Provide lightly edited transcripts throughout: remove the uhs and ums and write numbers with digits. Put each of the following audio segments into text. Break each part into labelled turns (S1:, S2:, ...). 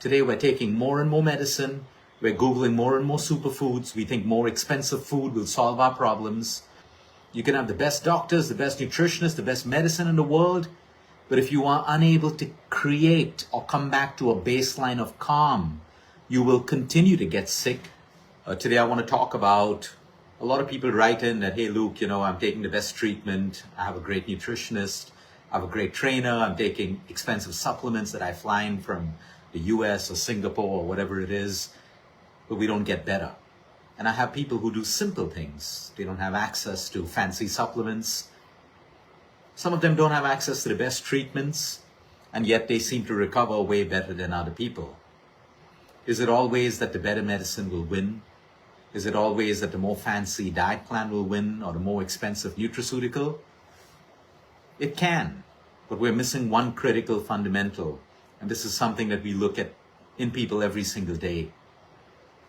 S1: Today we're taking more and more medicine. We're Googling more and more superfoods. We think more expensive food will solve our problems. You can have the best doctors, the best nutritionists, the best medicine in the world. But if you are unable to create or come back to a baseline of calm, you will continue to get sick. Today I want to talk about, a lot of people write in that, hey Luke, I'm taking the best treatment. I have a great nutritionist. I have a great trainer. I'm taking expensive supplements that I fly in from the US or Singapore or whatever it is, but we don't get better. And I have people who do simple things. They don't have access to fancy supplements. Some of them don't have access to the best treatments, and yet they seem to recover way better than other people. Is it always that the better medicine will win? Is it always that the more fancy diet plan will win or the more expensive nutraceutical? It can, but we're missing one critical fundamental, and this is something that we look at in people every single day.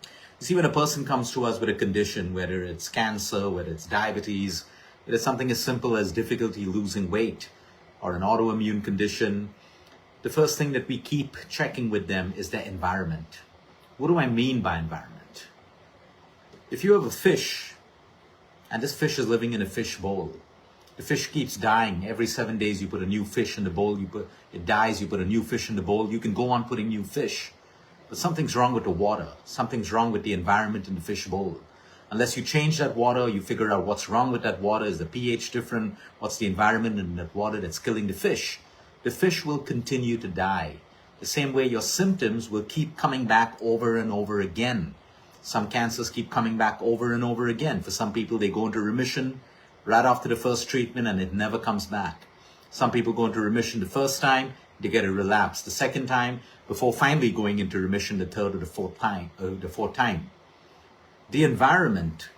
S1: You see, when a person comes to us with a condition, whether it's cancer, whether it's diabetes, whether it's something as simple as difficulty losing weight or an autoimmune condition, the first thing that we keep checking with them is their environment. What do I mean by environment? If you have a fish, and this fish is living in a fish bowl, the fish keeps dying. Every 7 days you put a new fish in the bowl, it dies, you put a new fish in the bowl, you can go on putting new fish. But something's wrong with the water. Something's wrong with the environment in the fish bowl. Unless you change that water, you figure out what's wrong with that water. Is the pH different? What's the environment in that water that's killing the fish will continue to die. The same way your symptoms will keep coming back over and over again. Some cancers keep coming back over and over again. For some people, they go into remission right after the first treatment and it never comes back. Some people go into remission the first time, they get a relapse the second time, before finally going into remission the third or the fourth time. The environment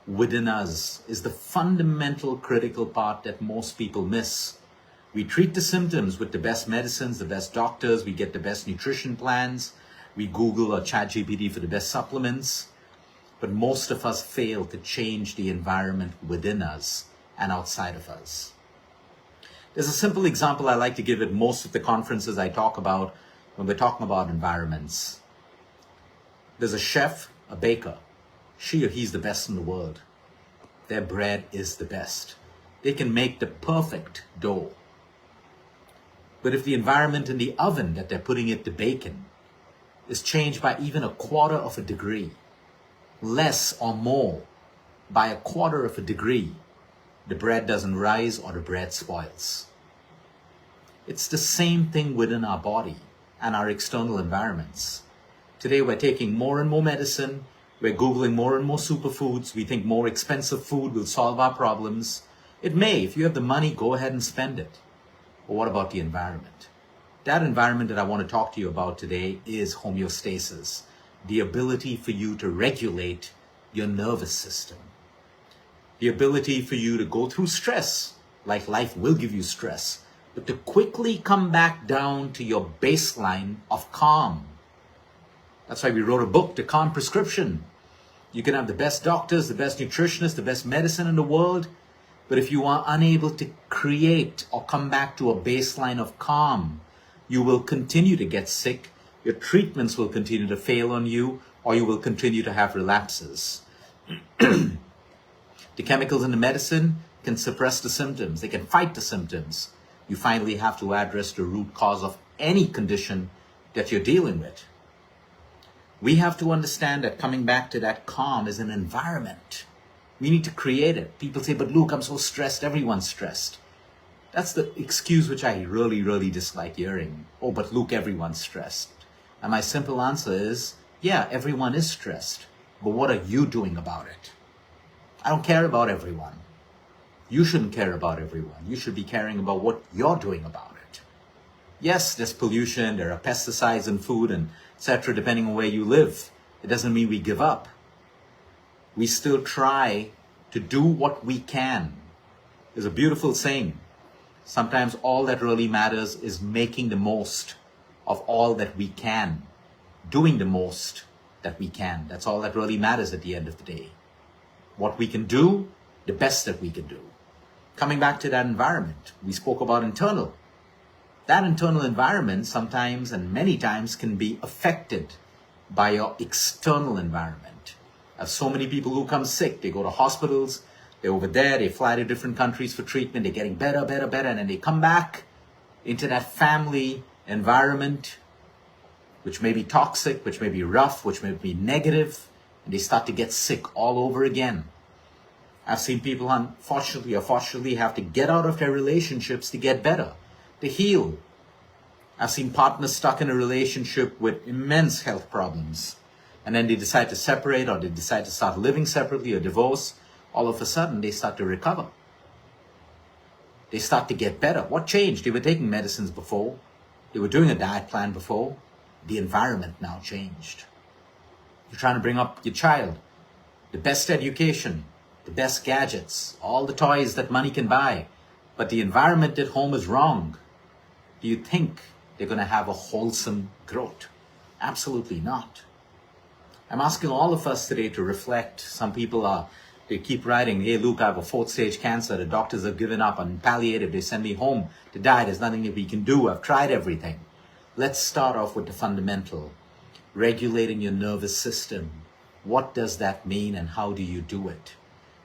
S1: within us is the fundamental critical part that most people miss. We treat the symptoms with the best medicines, the best doctors, we get the best nutrition plans, we Google or ChatGPT for the best supplements, but most of us fail to change the environment within us and outside of us. There's a simple example I like to give at most of the conferences I talk about when we're talking about environments. There's a chef, a baker. She or he's the best in the world. Their bread is the best. They can make the perfect dough. But if the environment in the oven that they're putting it to bake in is changed by even 1/4 of a degree, less or more by 1/4 of a degree, the bread doesn't rise or the bread spoils. It's the same thing within our body and our external environments. Today we're taking more and more medicine. We're Googling more and more superfoods. We think more expensive food will solve our problems. It may. If you have the money, go ahead and spend it. But what about the environment? That environment that I want to talk to you about today is homeostasis, the ability for you to regulate your nervous system, the ability for you to go through stress, like life will give you stress, but to quickly come back down to your baseline of calm. That's why we wrote a book, The Calm Prescription. You can have the best doctors, the best nutritionists, the best medicine in the world, but if you are unable to create or come back to a baseline of calm, you will continue to get sick, your treatments will continue to fail on you, or you will continue to have relapses. The chemicals in the medicine can suppress the symptoms, they can fight the symptoms. You finally have to address the root cause of any condition that you're dealing with. We have to understand that coming back to that calm is an environment. We need to create it. People say, but Luke, I'm so stressed. Everyone's stressed. That's the excuse which I really, really dislike hearing. Oh, but Luke, everyone's stressed. And my simple answer is, yeah, everyone is stressed. But what are you doing about it? I don't care about everyone. You shouldn't care about everyone. You should be caring about what you're doing about it. Yes, there's pollution, there are pesticides in food, and etc., depending on where you live. It doesn't mean we give up. We still try to do what we can. There's a beautiful saying. Sometimes all that really matters is making the most of all that we can. Doing the most that we can. That's all that really matters at the end of the day. What we can do, the best that we can do. Coming back to that environment, we spoke about internal. that internal environment sometimes and many times can be affected by your external environment. I have so many people who come sick, they go to hospitals, they're over there, they fly to different countries for treatment, they're getting better, and then they come back into that family environment, which may be toxic, which may be rough, which may be negative, and they start to get sick all over again. I've seen people, unfortunately or fortunately, have to get out of their relationships to get better, to heal. I've seen partners stuck in a relationship with immense health problems, and then they decide to separate, or they decide to start living separately or divorce. All of a sudden, they start to recover. They start to get better. What changed? They were taking medicines before. They were doing a diet plan before. The environment now changed. You're trying to bring up your child, the best education, the best gadgets, all the toys that money can buy, but the environment at home is wrong. Do you think they're going to have a wholesome growth? Absolutely not. I'm asking all of us today to reflect. Some people they keep writing, hey, Luke, I have a 4th stage cancer. The doctors have given up on palliative. They send me home to die. There's nothing that we can do. I've tried everything. Let's start off with the fundamental. Regulating your nervous system. What does that mean and how do you do it?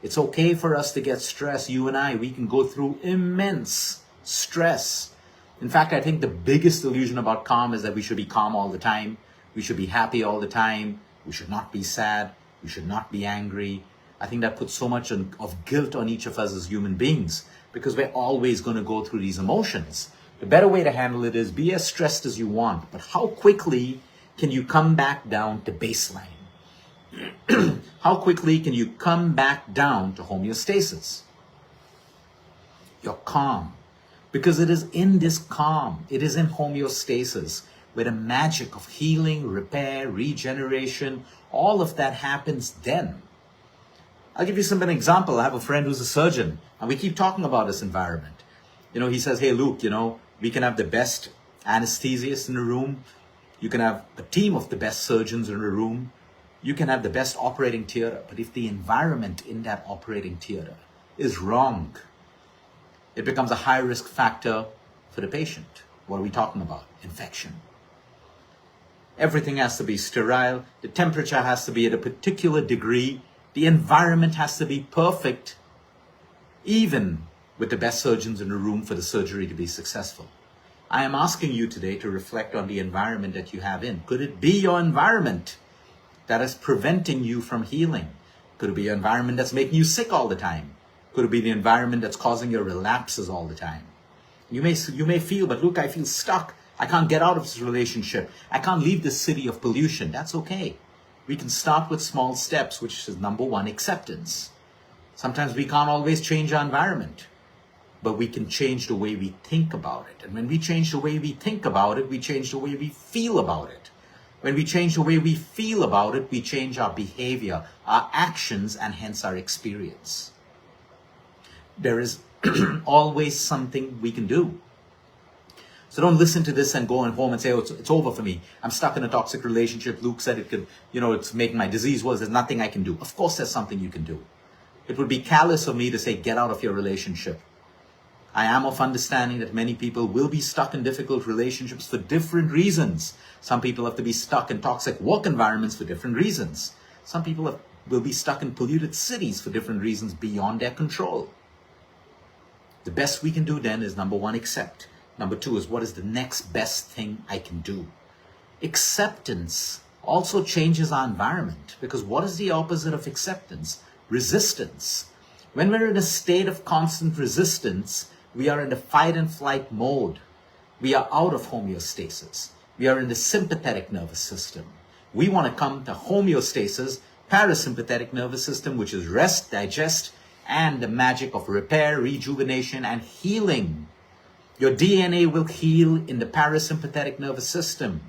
S1: It's okay for us to get stressed. You and I, we can go through immense stress. In fact, I think the biggest illusion about calm is that we should be calm all the time. We should be happy all the time. We should not be sad. We should not be angry. I think that puts so much of guilt on each of us as human beings because we're always going to go through these emotions. The better way to handle it is be as stressed as you want, but how quickly can you come back down to baseline? How quickly can you come back down to homeostasis? You're calm. Because it is in this calm, it is in homeostasis, where the magic of healing, repair, regeneration, all of that happens then. I'll give you an example. I have a friend who's a surgeon, and we keep talking about this environment. He says, hey, Luke, we can have the best anesthesiast in the room. You can have a team of the best surgeons in the room. You can have the best operating theater. But if the environment in that operating theater is wrong, it becomes a high risk factor for the patient. What are we talking about? Infection. Everything has to be sterile. The temperature has to be at a particular degree. The environment has to be perfect, even with the best surgeons in the room for the surgery to be successful. I am asking you today to reflect on the environment that you have in. Could it be your environment that is preventing you from healing? Could it be your environment that's making you sick all the time? Could it be the environment that's causing your relapses all the time? You may feel, but look, I feel stuck. I can't get out of this relationship. I can't leave this city of pollution. That's okay. We can start with small steps, which is number 1, acceptance. Sometimes we can't always change our environment, but we can change the way we think about it. And when we change the way we think about it, we change the way we feel about it. When we change the way we feel about it, we change our behavior, our actions, and hence our experience. There is always something we can do. So don't listen to this and go home and say, oh, it's over for me. I'm stuck in a toxic relationship. Luke said it could, it's making my disease worse. There's nothing I can do. Of course, there's something you can do. It would be callous of me to say, get out of your relationship. I am of understanding that many people will be stuck in difficult relationships for different reasons. Some people have to be stuck in toxic work environments for different reasons. Some people will be stuck in polluted cities for different reasons beyond their control. The best we can do then is number 1, accept. Number 2 is what is the next best thing I can do? Acceptance also changes our environment, because what is the opposite of acceptance? Resistance. When we're in a state of constant resistance, we are in the fight and flight mode. We are out of homeostasis. We are in the sympathetic nervous system. We want to come to homeostasis, parasympathetic nervous system, which is rest, digest, and the magic of repair, rejuvenation, and healing. Your DNA will heal in the parasympathetic nervous system.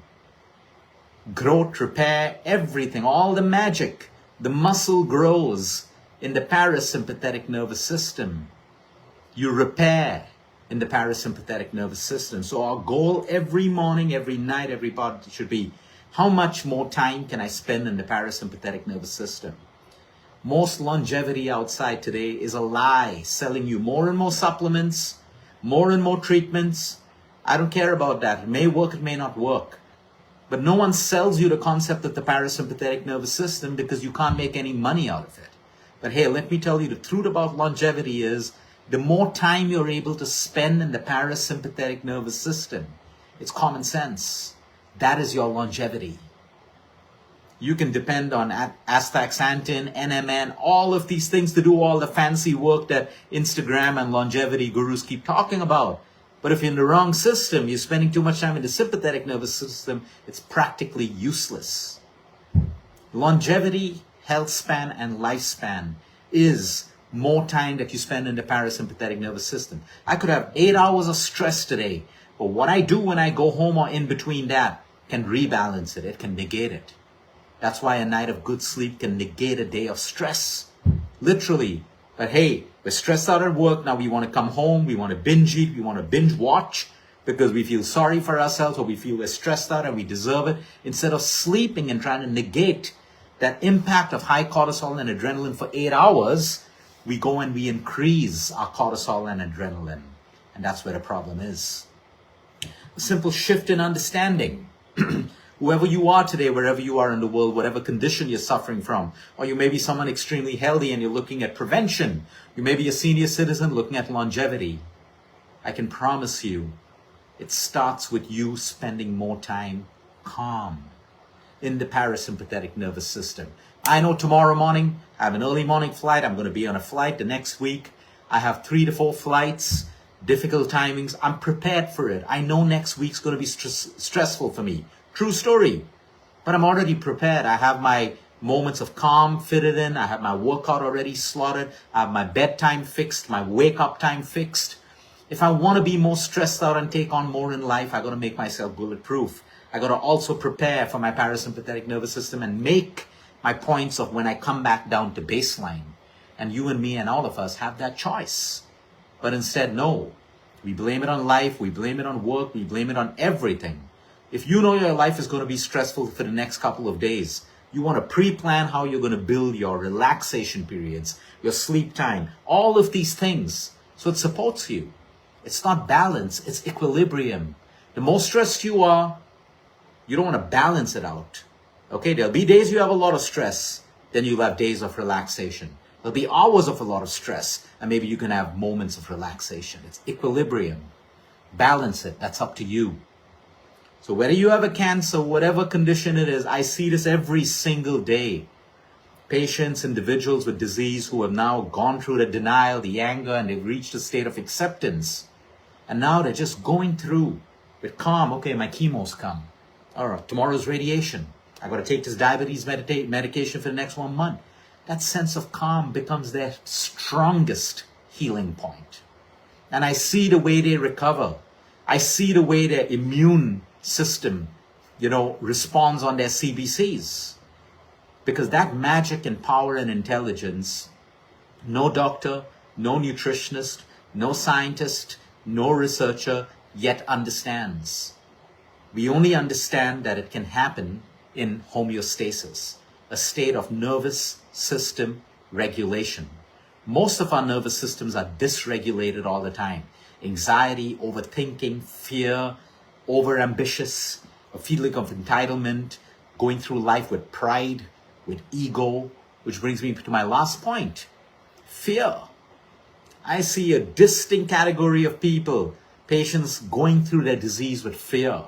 S1: Growth, repair, everything, all the magic. The muscle grows in the parasympathetic nervous system. You repair in the parasympathetic nervous system. So our goal every morning, every night, every part should be, how much more time can I spend in the parasympathetic nervous system? Most longevity outside today is a lie, selling you more and more supplements, more and more treatments, I don't care about that. It may work, it may not work. But no one sells you the concept of the parasympathetic nervous system because you can't make any money out of it. But hey, let me tell you, the truth about longevity is the more time you're able to spend in the parasympathetic nervous system, it's common sense. That is your longevity. You can depend on astaxanthin, NMN, all of these things to do all the fancy work that Instagram and longevity gurus keep talking about. But if you're in the wrong system, you're spending too much time in the sympathetic nervous system, it's practically useless. Longevity, health span, and lifespan is more time that you spend in the parasympathetic nervous system. I could have 8 hours of stress today, but what I do when I go home or in between that can rebalance it. It can negate it. That's why a night of good sleep can negate a day of stress. Literally. But hey, we're stressed out at work. Now we want to come home. We want to binge eat. We want to binge watch because we feel sorry for ourselves or we feel we're stressed out and we deserve it. Instead of sleeping and trying to negate that impact of high cortisol and adrenaline for 8 hours, we go and we increase our cortisol and adrenaline. And that's where the problem is. A simple shift in understanding. Whoever you are today, wherever you are in the world, whatever condition you're suffering from, or you may be someone extremely healthy and you're looking at prevention. You may be a senior citizen looking at longevity. I can promise you, it starts with you spending more time calm in the parasympathetic nervous system. I know tomorrow morning, I have an early morning flight. I'm going to be on a flight the next week. I have 3 to 4 flights, difficult timings. I'm prepared for it. I know next week's going to be stressful for me. True story. But I'm already prepared. I have my moments of calm fitted in. I have my workout already slotted. I have my bedtime fixed, my wake up time fixed. If I want to be more stressed out and take on more in life, I got to make myself bulletproof. I got to also prepare for my parasympathetic nervous system and make my points of when I come back down to baseline. And you and me and all of us have that choice. But instead, no. We blame it on life. We blame it on work. We blame it on everything. If you know your life is going to be stressful for the next couple of days, you want to pre-plan how you're going to build your relaxation periods, your sleep time, all of these things. So it supports you. It's not balance, it's equilibrium. The more stressed you are, you don't want to balance it out. Okay, there'll be days you have a lot of stress, then you'll have days of relaxation. There'll be hours of a lot of stress, and maybe you can have moments of relaxation. It's equilibrium. Balance it, that's up to you. So whether you have a cancer, whatever condition it is, I see this every single day. Patients, individuals with disease who have now gone through the denial, the anger, and they've reached a state of acceptance. And now they're just going through with calm. Okay, my chemo's come. All right, tomorrow's radiation. I got to take this diabetes medication for the next 1 month. That sense of calm becomes their strongest healing point. And I see the way they recover. I see the way their immune system, responds on their CBCs. Because that magic and power and intelligence, no doctor, no nutritionist, no scientist, no researcher yet understands. We only understand that it can happen in homeostasis, a state of nervous system regulation. Most of our nervous systems are dysregulated all the time. Anxiety, overthinking, fear, overambitious, a feeling of entitlement, going through life with pride, with ego, which brings me to my last point, fear. I see a distinct category of people, patients going through their disease with fear,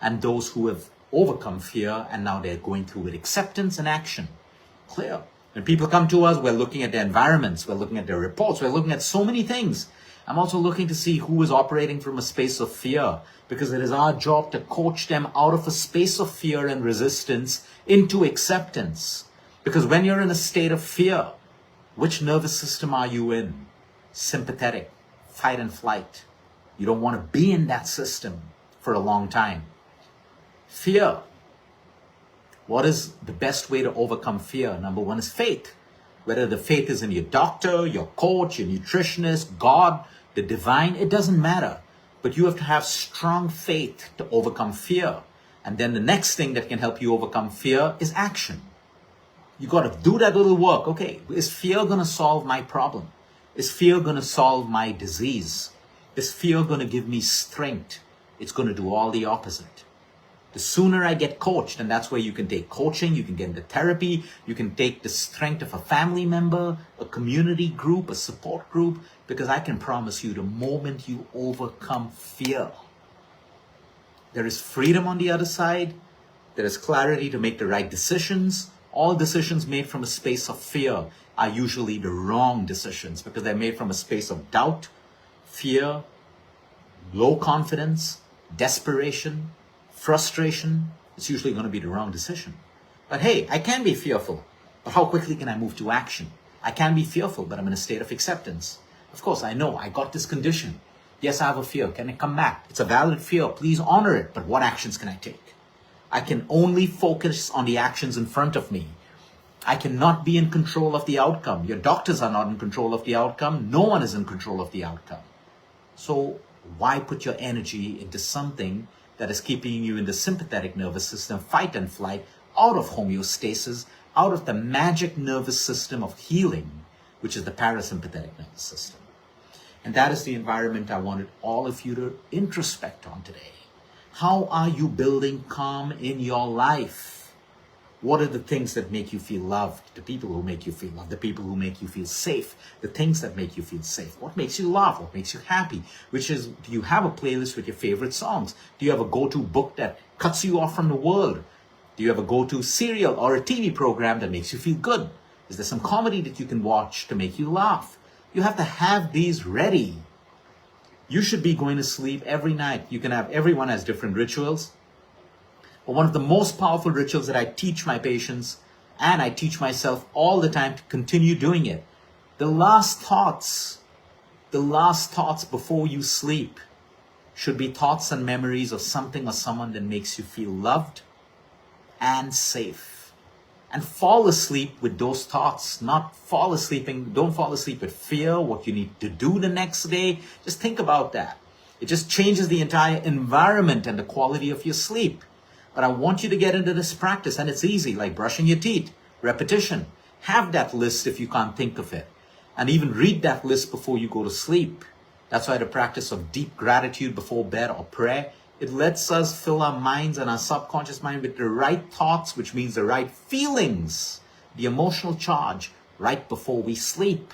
S1: and those who have overcome fear and now they're going through with acceptance and action. Clear. When people come to us, we're looking at their environments, we're looking at their reports, we're looking at so many things. I'm also looking to see who is operating from a space of fear, because it is our job to coach them out of a space of fear and resistance into acceptance. Because when you're in a state of fear, which nervous system are you in? Sympathetic, fight and flight. You don't want to be in that system for a long time. Fear. What is the best way to overcome fear? Number one is faith. Whether the faith is in your doctor, your coach, your nutritionist, God, the divine, it doesn't matter. But you have to have strong faith to overcome fear. And then the next thing that can help you overcome fear is action. You got to do that little work. Okay, is fear going to solve my problem? Is fear going to solve my disease? Is fear going to give me strength it's going to do all the opposite. The sooner I get coached, and that's where you can take coaching, you can get into therapy, you can take the strength of a family member, a community group, a support group, because I can promise you the moment you overcome fear, there is freedom on the other side, there is clarity to make the right decisions. All decisions made from a space of fear are usually the wrong decisions because they're made from a space of doubt, fear, low confidence, desperation, frustration. It's usually going to be the wrong decision. But hey, I can be fearful, but how quickly can I move to action? I can be fearful, but I'm in a state of acceptance. Of course, I know I got this condition. Yes, I have a fear. Can it come back? It's a valid fear. Please honor it. But what actions can I take? I can only focus on the actions in front of me. I cannot be in control of the outcome. Your doctors are not in control of the outcome. No one is in control of the outcome. So why put your energy into something that is keeping you in the sympathetic nervous system, fight and flight, out of homeostasis, out of the magic nervous system of healing, which is the parasympathetic nervous system? And that is the environment I wanted all of you to introspect on today. How are you building calm in your life? What are the things that make you feel loved? The people who make you feel loved, the people who make you feel safe, the things that make you feel safe. What makes you laugh? What makes you happy? Which is, do you have a playlist with your favorite songs? Do you have a go-to book that cuts you off from the world? Do you have a go-to serial or a TV program that makes you feel good? Is there some comedy that you can watch to make you laugh? You have to have these ready. You should be going to sleep every night. You can have, everyone has different rituals. But one of the most powerful rituals that I teach my patients, and I teach myself all the time to continue doing it, the last thoughts before you sleep should be thoughts and memories of something or someone that makes you feel loved and safe. And fall asleep with those thoughts, don't fall asleep with fear, what you need to do the next day. Just think about that. It just changes the entire environment and the quality of your sleep. But I want you to get into this practice, and it's easy, like brushing your teeth, repetition. Have that list if you can't think of it. And even read that list before you go to sleep. That's why the practice of deep gratitude before bed or prayer, it lets us fill our minds and our subconscious mind with the right thoughts, which means the right feelings, the emotional charge, right before we sleep.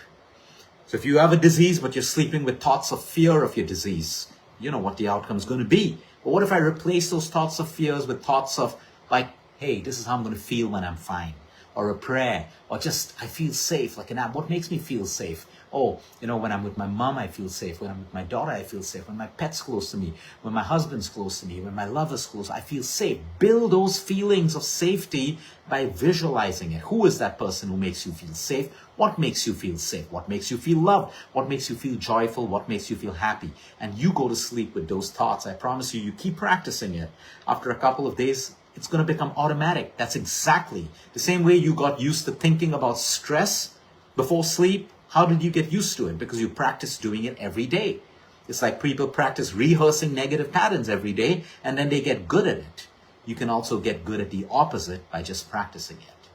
S1: So if you have a disease, but you're sleeping with thoughts of fear of your disease, you know what the outcome is going to be. But what if I replace those thoughts of fears with thoughts of like, hey, this is how I'm going to feel when I'm fine. Or a prayer, or just, I feel safe, like an app. What makes me feel safe? Oh, when I'm with my mom, I feel safe. When I'm with my daughter, I feel safe. When my pet's close to me, when my husband's close to me, when my lover's close, I feel safe. Build those feelings of safety by visualizing it. Who is that person who makes you feel safe? What makes you feel safe? What makes you feel loved? What makes you feel joyful? What makes you feel happy? And you go to sleep with those thoughts. I promise you, you keep practicing it. After a couple of days, it's going to become automatic. That's exactly the same way you got used to thinking about stress before sleep. How did you get used to it? Because you practice doing it every day. It's like people practice rehearsing negative patterns every day, and then they get good at it. You can also get good at the opposite by just practicing it.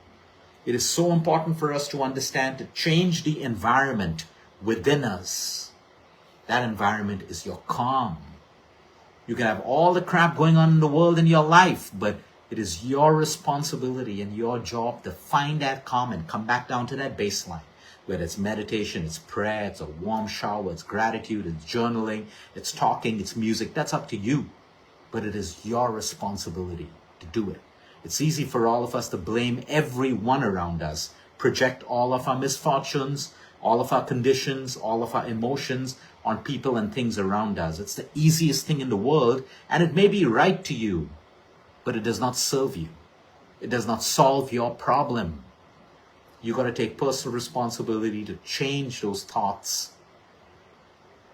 S1: It is so important for us to understand to change the environment within us. That environment is your calm. You can have all the crap going on in the world in your life, but it is your responsibility and your job to find that calm and come back down to that baseline. Whether it's meditation, it's prayer, it's a warm shower, it's gratitude, it's journaling, it's talking, it's music, that's up to you. But it is your responsibility to do it. It's easy for all of us to blame everyone around us, project all of our misfortunes, all of our conditions, all of our emotions on people and things around us. It's the easiest thing in the world, and it may be right to you, but it does not serve you. It does not solve your problem. You got to take personal responsibility to change those thoughts.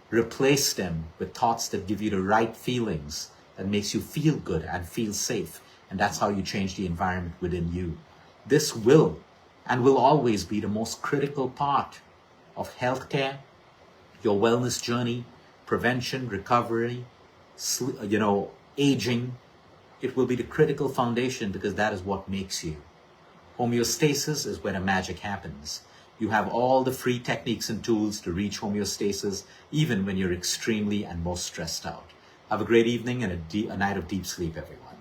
S1: Replace them with thoughts that give you the right feelings, that makes you feel good and feel safe. And that's how you change the environment within you. This will and will always be the most critical part of healthcare, your wellness journey, prevention, recovery, aging. It will be the critical foundation because that is what makes you. Homeostasis is where the magic happens. You have all the free techniques and tools to reach homeostasis, even when you're extremely and most stressed out. Have a great evening and a night of deep sleep, everyone.